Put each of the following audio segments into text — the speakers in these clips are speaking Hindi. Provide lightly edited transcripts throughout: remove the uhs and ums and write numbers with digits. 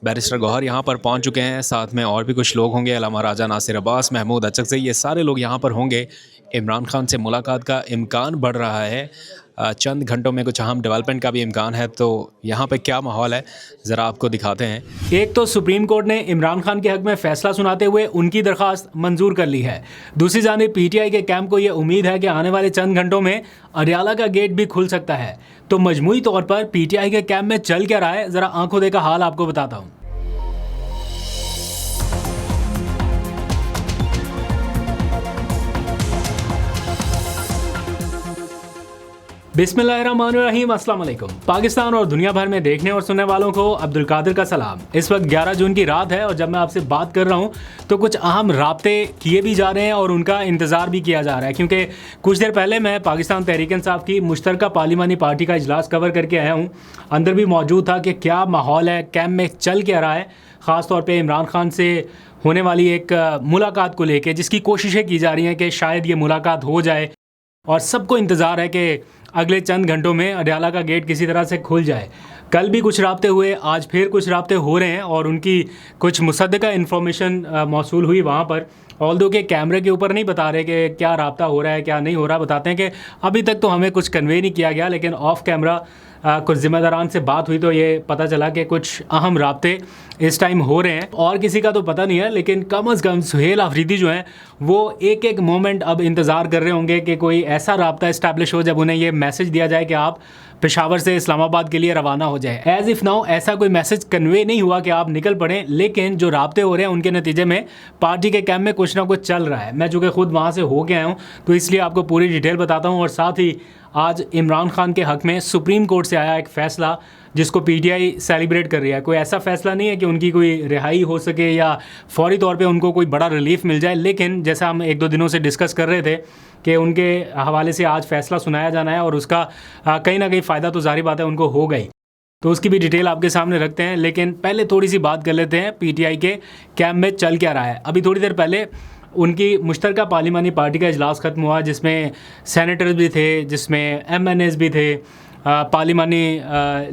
बैरिस्टर गौहर यहाँ पर पहुँच चुके हैं, साथ में और भी कुछ लोग होंगे, अल्लामा राजा नासिर अब्बास, महमूद अचकज़ई, ये सारे लोग यहाँ पर होंगे। इमरान खान से मुलाकात का इम्कान बढ़ रहा है। चंद घंटों में कुछ अहम डेवलपमेंट का भी इम्कान है, तो यहाँ पे क्या माहौल है ज़रा आपको दिखाते हैं। एक तो सुप्रीम कोर्ट ने इमरान खान के हक में फ़ैसला सुनाते हुए उनकी दरख्वास्त मंजूर कर ली है। दूसरी जानिब पीटीआई के कैंप को ये उम्मीद है कि आने वाले चंद घंटों में अडयाला का गेट भी खुल सकता है। तो मजमूई तौर पर पीटीआई के कैंप में चल क्या रहा है, ज़रा आंखों देखा हाल आपको बताता हूँ। बिस्मिल्लाहिर्रहमानिर्रहीम, अस्सलाम वालेकुम। पाकिस्तान और दुनिया भर में देखने और सुनने वालों को अब्दुल कादिर का सलाम। इस वक्त 11 जून की रात है और जब मैं आपसे बात कर रहा हूँ तो कुछ अहम राब्ते किए भी जा रहे हैं और उनका इंतज़ार भी किया जा रहा है, क्योंकि कुछ देर पहले मैं पाकिस्तान तहरीक-इंसाफ की मुश्तरका पार्लिमानी पार्टी का इजलास कवर करके आया हूँ। अंदर भी मौजूद था कि क्या माहौल है, कैंप में चल क्या रहा है, ख़ास तौर पर इमरान खान से होने वाली एक मुलाकात को लेकर जिसकी कोशिशें की जा रही हैं कि शायद ये मुलाकात हो जाए और सबको इंतज़ार है कि अगले चंद घंटों में अडयाला का गेट किसी तरह से खुल जाए। कल भी कुछ राब्ते हुए, आज फिर कुछ राब्ते हो रहे हैं और उनकी कुछ मुसद्दका इन्फॉर्मेशन मौसूल हुई वहाँ पर। ऑल्दो के कैमरे के ऊपर नहीं बता रहे कि क्या राब्ता हो रहा है क्या नहीं हो रहा, बताते हैं कि अभी तक तो हमें कुछ कन्वे नहीं किया गया, लेकिन ऑफ कैमरा कुछ ज़िम्मेदारान से बात हुई तो ये पता चला कि कुछ अहम राब्ते इस टाइम हो रहे हैं। और किसी का तो पता नहीं है, लेकिन कम अज़ कम सुहेल आफरीदी जो हैं वो एक एक मोमेंट अब इंतज़ार कर रहे होंगे कि कोई ऐसा राब्ता इस्टेब्लिश हो जब उन्हें ये मैसेज दिया जाए कि आप पेशावर से इस्लामाबाद के लिए रवाना हो जाए। एज़ इफ़ नाउ ऐसा कोई मैसेज कन्वे नहीं हुआ कि आप निकल पड़ें, लेकिन जो राब्ते हो रहे हैं उनके नतीजे में पार्टी के कैंप में कुछ ना कुछ चल रहा है। मैं चूँकि खुद वहाँ से हो के आया हूँ तो इसलिए आपको पूरी डिटेल बताता हूँ। और साथ ही आज इमरान खान के हक़ में सुप्रीम कोर्ट से आया एक फ़ैसला जिसको पीटीआई सेलिब्रेट कर रही है। कोई ऐसा फ़ैसला नहीं है कि उनकी कोई रिहाई हो सके या फ़ौरी तौर पे उनको कोई बड़ा रिलीफ़ मिल जाए, लेकिन जैसा हम एक दो दिनों से डिस्कस कर रहे थे कि उनके हवाले से आज फ़ैसला सुनाया जाना है और उसका कहीं ना कहीं फ़ायदा तो ज़ाहिर बात है उनको हो गई, तो उसकी भी डिटेल आपके सामने रखते हैं। लेकिन पहले थोड़ी सी बात कर लेते हैं पीटीआई के कैंप में चल क्या रहा है। अभी थोड़ी देर पहले उनकी मुश्तरका पार्लिमानी पार्टी का इजलास ख़त्म हुआ, जिसमें सेनेटर्स भी थे, जिसमें एमएनएस भी थे, पार्लिमानी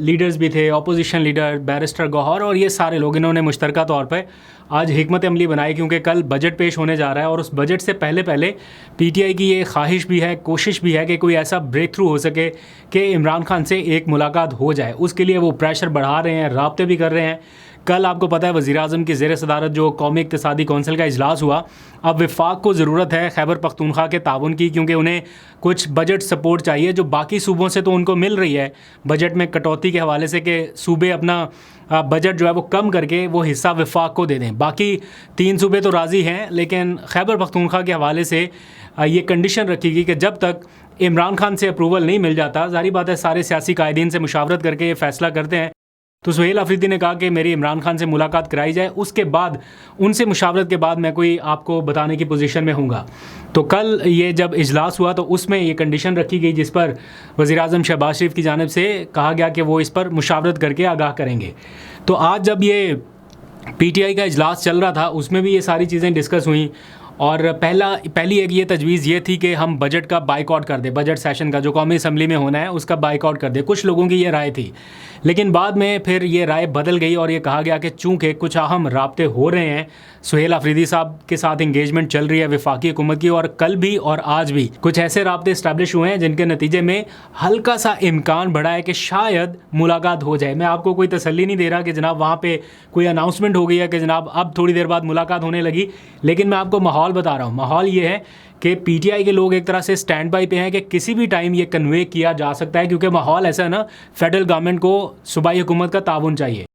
लीडर्स भी थे, अपोजिशन लीडर बैरिस्टर गौहर और ये सारे लोग, इन्होंने मुश्तरका तौर पर आज हिकमत अमली बनाई, क्योंकि कल बजट पेश होने जा रहा है और उस बजट से पहले पहले पीटीआई की ये ख्वाहिश भी है, कोशिश भी है कि कोई ऐसा ब्रेक थ्रू हो सके कि इमरान खान से एक मुलाकात हो जाए। उसके लिए वो प्रेशर बढ़ा रहे हैं, राब्ते भी कर रहे हैं। कल आपको पता है वज़ीर-ए-आज़म की ज़ेर सदारत जो कौमी इक़्तिसादी कौंसिल का इजलास हुआ, अब वफाक को ज़रूरत है खैबर पख्तूनख्वा के ताउन की, क्योंकि उन्हें कुछ बजट सपोर्ट चाहिए जो बाकी सूबों से तो उनको मिल रही है बजट में कटौती के हवाले से कि सूबे अपना बजट जो है वो कम करके वो हिस्सा वफाक को दे दें। बाकी 3 सूबे तो राज़ी हैं, लेकिन खैबर पख्तूनख्वा के हवाले से ये कंडीशन रखी गई कि जब तक इमरान खान से अप्रूवल नहीं मिल जाता, ज़ाहिर बात है सारे सियासी कायदीन से मुशावरत करके ये फ़ैसला करते हैं। तो सुहेल आफरीदी ने कहा कि मेरी इमरान खान से मुलाकात कराई जाए, उसके बाद उनसे मुशावरत के बाद मैं कोई आपको बताने की पोजीशन में हूँगा। तो कल ये जब इजलास हुआ तो उसमें ये कंडीशन रखी गई जिस पर वज़ीर-ए-आज़म शहबाज शरीफ की जानिब से कहा गया कि वो इस पर मुशावरत करके आगाह करेंगे। तो आज जब ये पीटीआई का इजलास चल रहा था उसमें भी ये सारी चीज़ें डिस्कस हुई और पहली एक ये तजवीज़ ये थी कि हम बजट का बाइकआउट कर दें, बजट सेशन का जो कौमी असम्बली में होना है उसका बाइकआउट कर दें। कुछ लोगों की ये राय थी, लेकिन बाद में फिर ये राय बदल गई और ये कहा गया कि चूँकि कुछ अहम राब्ते हो रहे हैं, सुहेल आफरीदी साहब के साथ इंगेजमेंट चल रही है वफाकी हुकूमत की, और कल भी और आज भी कुछ ऐसे राब्ते इस्टेब्लिश हुए हैं जिनके नतीजे में हल्का सा इम्कान बढ़ा है कि शायद मुलाकात हो जाए। मैं आपको कोई तसल्ली नहीं दे रहा कि जनाब वहाँ पे कोई अनाउंसमेंट हो गई है कि जनाब अब थोड़ी देर बाद मुलाकात होने लगी, लेकिन मैं आपको माहौल बता रहा हूँ। माहौल ये है कि पीटीआई के लोग एक तरह से स्टैंड बाई पे हैं कि किसी भी टाइम ये कन्वे किया जा सकता है, क्योंकि माहौल ऐसा है ना, फेडरल गवर्नमेंट को सूबाई हुकूमत का ताउन चाहिए।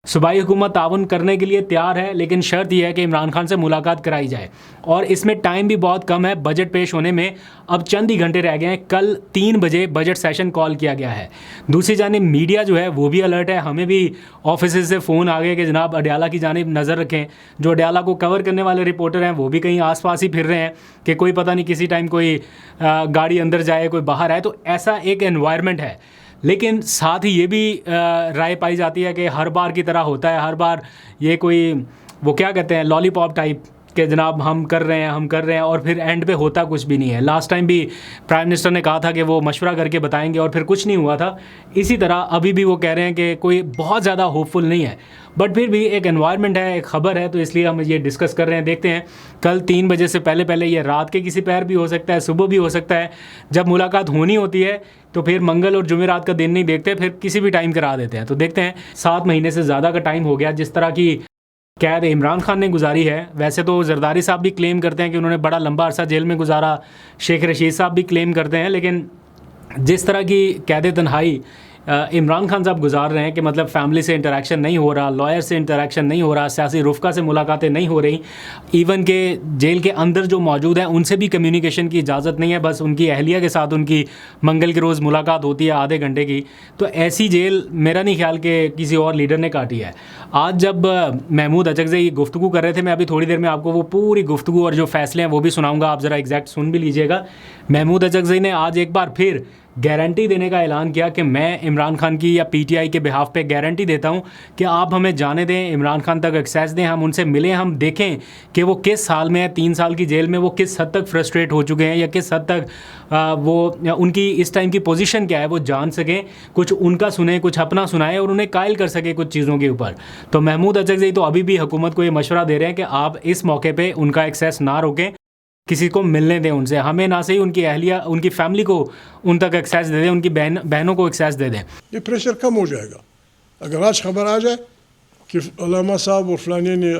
सूबाई हुकूमत ताउन करने के लिए तैयार है, लेकिन शर्त यह है कि इमरान खान से मुलाकात कराई जाए और इसमें टाइम भी बहुत कम है। बजट पेश होने में अब चंद ही घंटे रह गए हैं। कल 3 बजे बजट सेशन कॉल किया गया है। दूसरी जानिब मीडिया जो है वो भी अलर्ट है, हमें भी ऑफिस से फ़ोन आ गए कि जनाब अडयाला की जानिब नज़र रखें। जो अडयाला को कवर करने वाले रिपोर्टर हैं वो भी कहीं आसपास ही फिर रहे हैं कि कोई पता नहीं किसी टाइम कोई गाड़ी अंदर जाए, कोई बाहर आए, तो ऐसा एक एनवायरनमेंट है। लेकिन साथ ही ये भी राय पाई जाती है कि हर बार की तरह होता है, हर बार ये कोई वो क्या कहते हैं लॉलीपॉप टाइप कि जनाब हम कर रहे हैं और फिर एंड पे होता कुछ भी नहीं है। लास्ट टाइम भी प्राइम मिनिस्टर ने कहा था कि वो मशवरा करके बताएंगे और फिर कुछ नहीं हुआ था। इसी तरह अभी भी वो कह रहे हैं कि कोई बहुत ज़्यादा होपफुल नहीं है, बट फिर भी एक एनवायरनमेंट है, एक ख़बर है, तो इसलिए हम ये डिस्कस कर रहे हैं। देखते हैं कल 3 बजे से पहले ये रात के किसी पैर भी हो सकता है, सुबह भी हो सकता है। जब मुलाकात होनी होती है तो फिर मंगल और जुमेरात का दिन नहीं देखते, फिर किसी भी टाइम करा देते हैं। तो देखते हैं, 7 महीने से ज़्यादा का टाइम हो गया जिस तरह की कैद इमरान खान ने गुजारी है। वैसे तो जरदारी साहब भी क्लेम करते हैं कि उन्होंने बड़ा लंबा अरसा जेल में गुजारा, शेख रशीद साहब भी क्लेम करते हैं, लेकिन जिस तरह की कैद तन्हाई इमरान खान साहब गुजार रहे हैं कि मतलब फैमिली से इंटरेक्शन नहीं हो रहा, लॉयर से इंटरेक्शन नहीं हो रहा, सियासी रुफ़का से मुलाकातें नहीं हो रही, इवन के जेल के अंदर जो मौजूद हैं उनसे भी कम्युनिकेशन की इजाज़त नहीं है, बस उनकी अहलिया के साथ उनकी मंगल के रोज़ मुलाकात होती है आधे घंटे की। तो ऐसी जेल मेरा नहीं ख्याल कि किसी और लीडर ने काटी है। आज जब महमूद अचकज़ई गुफ्तगू कर रहे थे, मैं अभी थोड़ी देर में आपको वो पूरी गुफ्तगू और जो फ़ैसले हैं वो भी सुनाऊँगा, आप ज़रा एग्जैक्ट सुन भी लीजिएगा। महमूद अचकज़ई ने आज एक बार फिर गारंटी देने का ऐलान किया कि मैं इमरान खान की या पीटीआई के बिहाफ पे गारंटी देता हूं कि आप हमें जाने दें, इमरान खान तक एक्सेस दें, हम उनसे मिलें, हम देखें कि वो किस हाल में है। 3 साल की जेल में वो किस हद तक फ्रस्ट्रेट हो चुके हैं या किस हद तक वो उनकी इस टाइम की पोजीशन क्या है वो जान सकें, कुछ उनका सुने, कुछ अपना सुनाएं और उन्हें कायल कर सके कुछ चीज़ों के ऊपर। तो महमूद अचकज़ई तो अभी भी हुकूमत को ये मशवरा दे रहे हैं कि आप इस मौके पर उनका एक्सेस ना रोकें, किसी को मिलने दें उनसे, हमें ना सही उनकी अहलिया, उनकी फैमिली को उन तक एक्सेस दे दें, उनकी बहनों को एक्सेस दे दें। ये प्रेशर कम हो जाएगा। अगर आज खबर आ जाए कि अलामा साहब और फलाने ने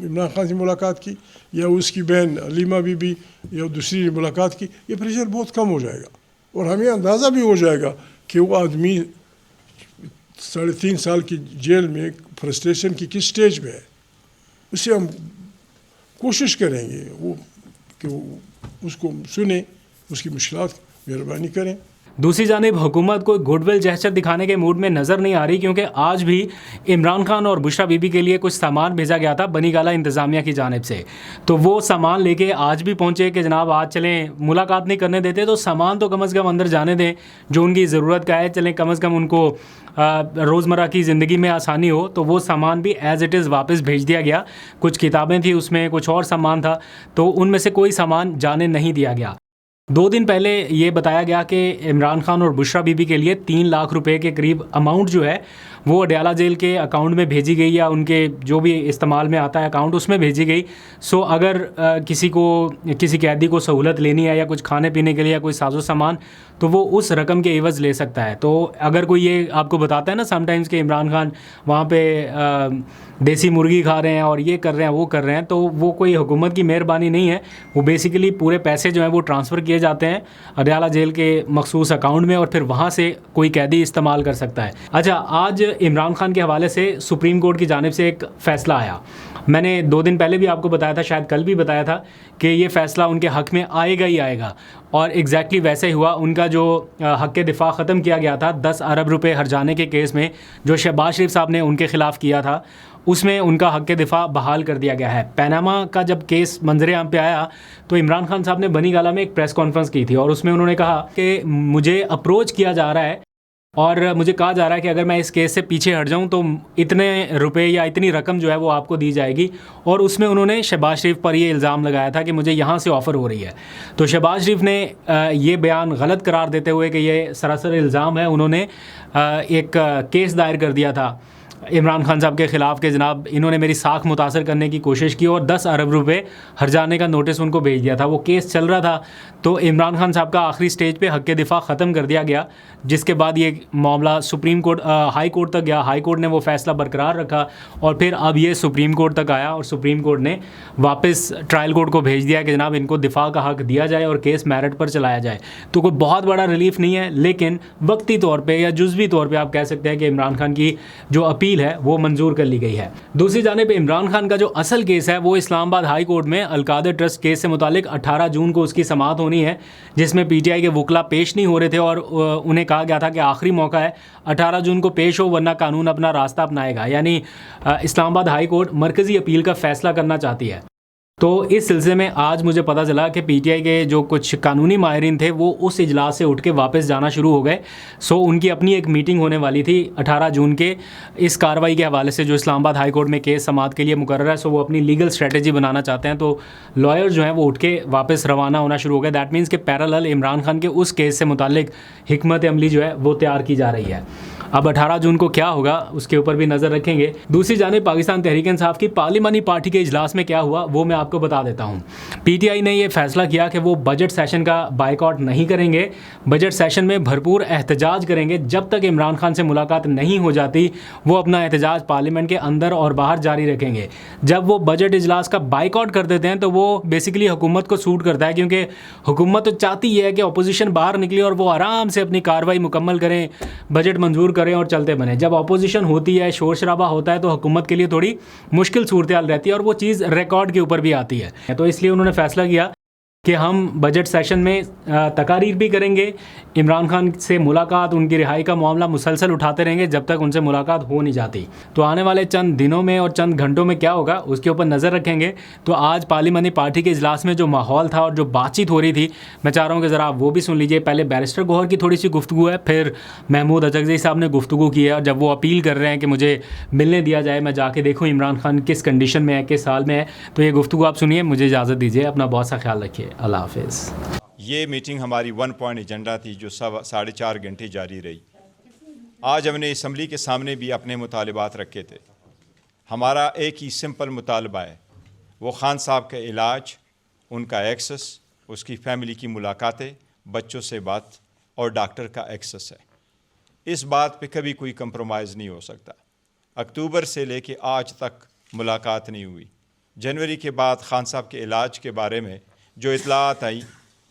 इमरान खान से मुलाकात की या उसकी बहन अलीमा बीबी या दूसरी ने मुलाकात की, ये प्रेशर बहुत कम हो जाएगा और हमें अंदाज़ा भी हो जाएगा कि वो आदमी 3.5 साल की जेल में फ्रस्ट्रेशन की किस स्टेज में है। उससे हम कोशिश करेंगे वो कि उसको सुने, उसकी मुश्किलात मेहरबानी करें। दूसरी जानिब हुकूमत को गुडविल जेस्चर दिखाने के मूड में नज़र नहीं आ रही, क्योंकि आज भी इमरान खान और बुशरा बीबी के लिए कुछ सामान भेजा गया था बनी गाला इंतज़ामिया की जानिब से। तो वो सामान लेके आज भी पहुंचे कि जनाब आज चलें, मुलाकात नहीं करने देते तो सामान तो कम अज़ कम अंदर जाने दें जो उनकी ज़रूरत का है, चलें कम अज़ कम उनको रोज़मर्रा की ज़िंदगी में आसानी हो। तो वो सामान भी एज़ इट इज़ वापस भेज दिया गया। कुछ किताबें थी उसमें, कुछ और सामान था, तो उनमें से कोई सामान जाने नहीं दिया गया। 2 दिन पहले ये बताया गया कि इमरान खान और बुशरा बीबी के लिए 3 लाख रुपए के करीब अमाउंट जो है वो अडयाला जेल के अकाउंट में भेजी गई, या उनके जो भी इस्तेमाल में आता है अकाउंट उसमें भेजी गई। सो अगर किसी कैदी को सहूलत लेनी है या कुछ खाने पीने के लिए या कोई साजो सामान, तो वो उस रकम के एवज़ ले सकता है। तो अगर कोई ये आपको बताता है ना समटाइम्स कि इमरान खान वहाँ पे देसी मुर्गी खा रहे हैं और ये कर रहे हैं वो कर रहे हैं, तो वो कोई हुकूमत की मेहरबानी नहीं है। वो बेसिकली पूरे पैसे जो हैं वो ट्रांसफ़र किए जाते हैं अडयाला जेल के मखसूस अकाउंट में और फिर वहाँ से कोई कैदी इस्तेमाल कर सकता है। अच्छा, आज इमरान खान के हवाले से सुप्रीम कोर्ट की जानिब से एक फ़ैसला आया। मैंने 2 दिन पहले भी आपको बताया था, शायद कल भी बताया था कि ये फ़ैसला उनके हक़ में आएगा ही आएगा, और एग्जैक्टली वैसे ही हुआ। उनका जो हक़ दिफ़ा ख़त्म किया गया था 10 अरब रुपए हर्जाने के केस में जो शहबाज शरीफ साहब ने उनके ख़िलाफ़ किया था, उसमें उनका हक़ दिफ़ा बहाल कर दिया गया है। पनामा का जब केस मंजरे आम पे आया तो इमरान खान साहब ने बनी गाला में एक प्रेस कॉन्फ्रेंस की थी और उसमें उन्होंने कहा कि मुझे अप्रोच किया जा रहा है और मुझे कहा जा रहा है कि अगर मैं इस केस से पीछे हट जाऊं तो इतने रुपए या इतनी रकम जो है वो आपको दी जाएगी। और उसमें उन्होंने शहबाज शरीफ पर ये इल्ज़ाम लगाया था कि मुझे यहाँ से ऑफ़र हो रही है। तो शहबाज शरीफ ने ये बयान गलत करार देते हुए कि ये सरासर इल्ज़ाम है, उन्होंने एक केस दायर कर दिया था इमरान खान साहब के ख़िलाफ़ के जनाब इन्होंने मेरी साख मुतासर करने की कोशिश की और 10 अरब रुपए हर्जाने का नोटिस उनको भेज दिया था। वो केस चल रहा था तो इमरान खान साहब का आखिरी स्टेज पे हक़ दिफ़ा ख़त्म कर दिया गया, जिसके बाद ये मामला सुप्रीम कोर्ट हाई कोर्ट तक गया। हाई कोर्ट ने वो फ़ैसला बरकरार रखा और फिर अब ये सुप्रीम कोर्ट तक आया और सुप्रीम कोर्ट ने वापस ट्रायल कोर्ट को भेज दिया कि जनाब इनको दिफ़ा का हक़ दिया जाए और केस मेरिट पर चलाया जाए। तो कोई बहुत बड़ा रिलीफ नहीं है, लेकिन वक्ती तौर पर या जुज़वी तौर पर आप कह सकते हैं कि इमरान खान की जो अपील है वो मंजूर कर ली गई है। दूसरी जानिब इमरान खान का जो असल केस है वो इस्लामाबाद हाई कोर्ट में अलकादर ट्रस्ट केस से मुतालिक 18 जून को उसकी समाअत होनी है, जिसमें पीटीआई के वकला पेश नहीं हो रहे थे और उन्हें कहा गया था कि आखिरी मौका है 18 जून को पेश हो वरना कानून अपना रास्ता अपनाएगा। यानी इस्लामाबाद हाई कोर्ट मरकज़ी अपील का फ़ैसला करना चाहती है। तो इस सिलसिले में आज मुझे पता चला कि पीटीआई के जो कुछ कानूनी माहिरीन थे वो उस इजलास से उठ के वापस जाना शुरू हो गए। सो उनकी अपनी एक मीटिंग होने वाली थी 18 जून के इस कार्रवाई के हवाले से जो इस्लामाबाद हाई कोर्ट में केस समाअत के लिए मुकर्रर है। सो वो अपनी लीगल स्ट्रेटजी बनाना चाहते हैं, तो लॉयर जो हैं वो उठ के वापस रवाना होना शुरू हो गए। दैट मीन्स कि पैरेलल इमरान खान के उस केस से मुतालिक हिकमत अमली जो है वो तैयार की जा रही है। अब 18 जून को क्या होगा उसके ऊपर भी नज़र रखेंगे। दूसरी जानिब पाकिस्तान तहरीक इंसाफ की पार्लिमानी पार्टी के इजलास में क्या हुआ वो मैं आपको बता देता हूँ। पीटीआई ने ये फैसला किया कि वो बजट सेशन का बाइकआउट नहीं करेंगे, बजट सेशन में भरपूर एहतजाज करेंगे। जब तक इमरान खान से मुलाकात नहीं हो जाती वो अपना एहतजाज पार्लियामेंट के अंदर और बाहर जारी रखेंगे। जब वो बजट इजलास का बाइकआउट कर देते हैं तो वो बेसिकली हुकूमत को सूट करता है, क्योंकि हुकूमत तो चाहती है कि अपोजिशन बाहर निकले और वो आराम से अपनी कार्रवाई मुकम्मल करें, बजट मंजूर करें और चलते बने। जब अपोजिशन होती है, शोर शराबा होता है, तो हुकूमत के लिए थोड़ी मुश्किल सूरत हाल रहती है और वो चीज़ रिकॉर्ड के ऊपर भी आती है। तो इसलिए उन्होंने फैसला किया कि हम बजट सेशन में तकारीर भी करेंगे, इमरान खान से मुलाकात, उनकी रिहाई का मामला मुसलसल उठाते रहेंगे जब तक उनसे मुलाकात हो नहीं जाती। तो आने वाले चंद दिनों में और चंद घंटों में क्या होगा उसके ऊपर नज़र रखेंगे। तो आज पार्लिमानी पार्टी के इजलास में जो माहौल था और जो बातचीत हो रही थी, मैं चाह रहा हूँ कि ज़रा आप वो भी सुन लीजिए। पहले बैरिस्टर गौहर की थोड़ी सी गुफ्तगू है, फिर महमूद अचकज़ई साहब ने गुफ्तगू की है, और जब वो अपील कर रहे हैं कि मुझे मिलने दिया जाए, मैं जाके देखूँ इमरान खान किस कंडीशन में है, किस हाल में है। तो ये गुफ्तगू आप सुनिए। मुझे इजाज़त दीजिए, अपना बहुत सा ख्याल रखिए। अल्लाह हाफिज़। ये मीटिंग हमारी 1 पॉइंट एजेंडा थी जो 4.5 घंटे जारी रही। आज हमने असम्बली के सामने भी अपने मुतालिबात रखे थे। हमारा एक ही सिंपल मुतालबा है, वो खान साहब का इलाज, उनका एक्सेस, उसकी फैमिली की मुलाकातें, बच्चों से बात और डॉक्टर का एक्सेस है। इस बात पे कभी कोई कंप्रोमाइज़ नहीं हो सकता। अक्टूबर से लेके आज तक मुलाकात नहीं हुई। जनवरी के बाद खान साहब के इलाज के बारे में जो इतलात आई,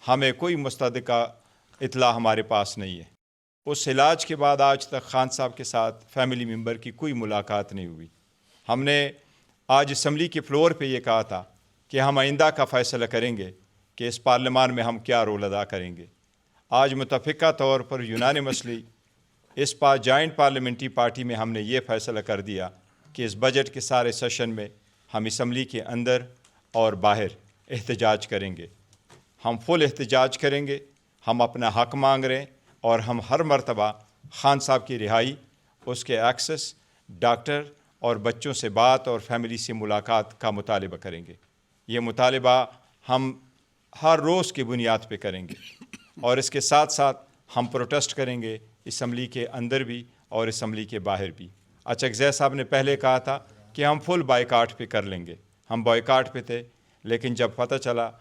हमें कोई मुस्तदिका इतला हमारे पास नहीं है। उस इलाज के बाद आज तक खान साहब के साथ फैमिली मेम्बर की कोई मुलाकात नहीं हुई। हमने आज असम्बली के फ्लोर पे ये कहा था कि हम आइंदा का फ़ैसला करेंगे कि इस पार्लियामान में हम क्या रोल अदा करेंगे। आज मुतफ़िका तौर पर यूनानिमसली इस जॉइंट पार्लियामेंट्री पार्टी में हमने ये फ़ैसला कर दिया कि इस बजट के सारे सेशन में हम असम्बली के अंदर और बाहर एहतजाज करेंगे। हम फुल एहतजाज करेंगे, हम अपना हक़ मांग रहे हैं और हम हर मरतबा खान साहब की रिहाई, उसके एक्सेस, डॉक्टर और बच्चों से बात और फैमिली से मुलाकात का मुतालिबा करेंगे। ये मुतालिबा हम हर रोज़ की बुनियाद पे करेंगे और इसके साथ साथ हम प्रोटेस्ट करेंगे असम्बली के अंदर भी और असम्बली के बाहर भी। अचकज़ई साहब ने पहले कहा था कि हम फुल बाइकाट पे कर लेंगे, हम बॉयकाट पे थे, लेकिन जब पता चला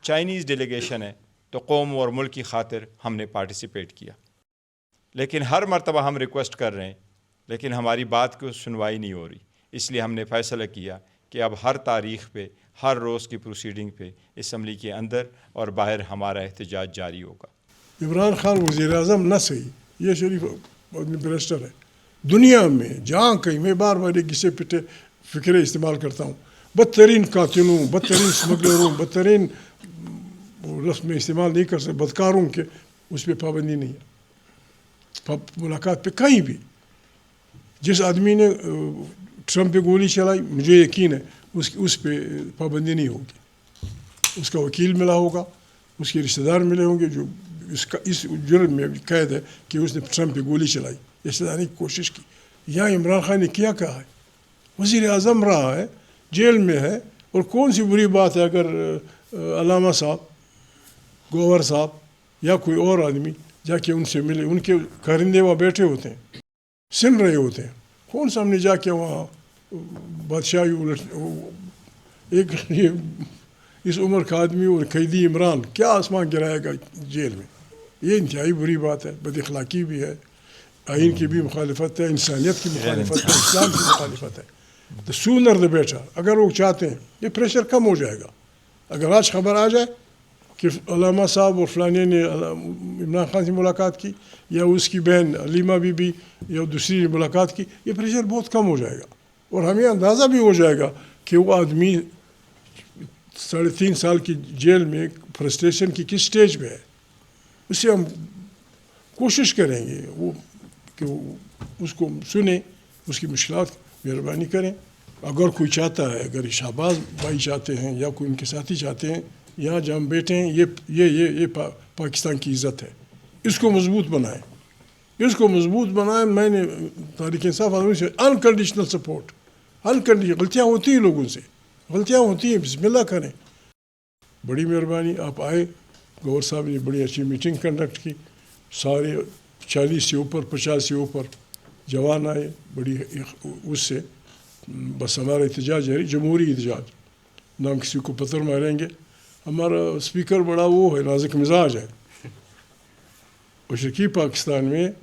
चाइनीज़ डेलीगेशन है तो कौम और मुल्क की खातिर हमने पार्टिसिपेट किया। लेकिन हर मरतबा हम रिक्वेस्ट कर रहे हैं, लेकिन हमारी बात की सुनवाई नहीं हो रही। इसलिए हमने फ़ैसला किया कि अब हर तारीख़ पे, हर रोज़ की प्रोसीडिंग पे असम्बली के अंदर और बाहर हमारा एहतजाज जारी होगा। इमरान खान वज़ीर-ए-आज़म न सही, ये शरीफ बैरिस्टर है। दुनिया में जहाँ कहीं, मैं बार बार एक घिसे पिटे फ़िक्रे इस्तेमाल करता हूँ, बदतरीन कातिलों, बदतरीन स्मगलरों, बदतरीन रस्म में इस्तेमाल नहीं कर सकते, बदकारों के उस पर पाबंदी नहीं है। मुलाकात पे कहीं भी जिस आदमी ने ट्रम्प पे गोली चलाई, मुझे यकीन है उस पे पाबंदी नहीं होगी। उसका वकील मिला होगा, उसके रिश्तेदार मिले होंगे जो इसका इस जुर्म में कैद है कि उसने ट्रम्प पे गोली चलाई, रिश्तेदारी की कोशिश की। यहाँ इमरान खान ने क्या कहा है? वज़ीर आज़म रहा है, जेल में है, और कौन सी बुरी बात है अगर अलामा साहब, गौहर साहब या कोई और आदमी जाके उनसे मिले। उनके कारिंदे वहाँ बैठे होते हैं, सुन रहे होते हैं। कौन सा हमने जाके वहाँ बादशाही उलट, एक ये इस उम्र का आदमी और कैदी इमरान क्या आसमान गिराएगा जेल में? ये इंतहाई बुरी बात है, बदअखलाक़ी भी है, आइन की भी मुखालिफत है, इंसानियत की मुखालिफत है, इस्लाम की मुखालिफत है। तो सूनर द बेटर, अगर वो चाहते हैं ये प्रेशर कम हो जाएगा। अगर आज खबर आ जाए कि अलामा साहब और फलाने ने इमरान खान से मुलाकात की या उसकी बहन अलीमा बीबी या दूसरी ने मुलाकात की, ये प्रेशर बहुत कम हो जाएगा और हमें अंदाज़ा भी हो जाएगा कि वो आदमी 3.5 साल की जेल में फ्रस्ट्रेशन की किस स्टेज पे है। उससे हम कोशिश करेंगे वो कि वो उसको सुने, उसकी मुश्किलात मेहरबानी करें अगर कोई चाहता है, अगर शहबाज भाई चाहते हैं या कोई उनके साथी चाहते हैं यहाँ जहाँ हम बैठे हैं, ये पाकिस्तान की इज़्ज़त है, इसको मजबूत बनाएं, इसको मजबूत बनाएं। मैंने तारीख इंसाफ आदमी से अनकंडीशनल सपोर्ट, अनकंडीशनल। गलतियाँ होती हैं लोगों से, गलतियाँ होती हैं, बिस्मिल्लाह करें। बड़ी मेहरबानी, आप आए, गौर साहब ने बड़ी अच्छी मीटिंग कंडक्ट की, सारे 40 से ऊपर 50 से ऊपर जवान आए, बड़ी उससे बस हमारा एहतजाज है जमहूरी एहतजाज, नाम किसी को पत्थर मारेंगे। हमारा स्पीकर बड़ा वो है, नाजुक मिजाज है। मशरकी पाकिस्तान में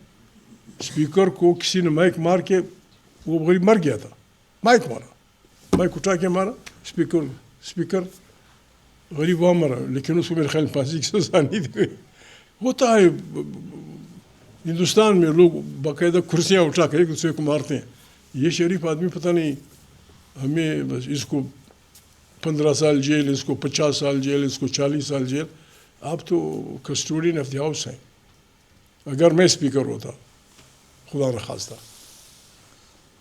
स्पीकर को किसी ने माइक मार के, वो गरीब मर गया था, माइक मारा, माइक उठा के मारा, स्पीकर गरीब वहाँ मरा, लेकिन उसको मेरे ख्याल फांसी की सज़ा नहीं दी गई। होता है हिंदुस्तान में, लोग बाकायदा कुर्सियाँ उठा कर एक दूसरे को मारते हैं। ये शरीफ आदमी पता नहीं, हमें बस इसको 15 साल जेल, इसको 50 साल जेल, इसको 40 साल जेल। आप तो कस्टोडियन ऑफ द हाउस हैं। अगर मैं स्पीकर होता, खुदा न खास्ता,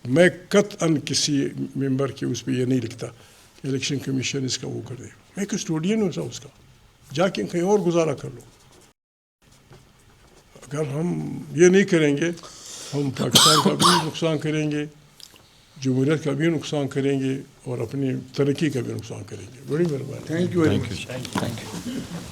मैं कतअन किसी मेंबर के उस पर यह नहीं लिखता इलेक्शन कमीशन इसका वो कर दे। मैं कस्टोडियन हूँ उसका, जाके कहीं और गुजारा कर लो। अगर हम ये नहीं करेंगे, हम पाकिस्तान का भी नुकसान करेंगे, जमहूरियत का भी नुकसान करेंगे और अपनी तरक्की का भी नुकसान करेंगे। बड़ी मेहरबानी। Thank you very much.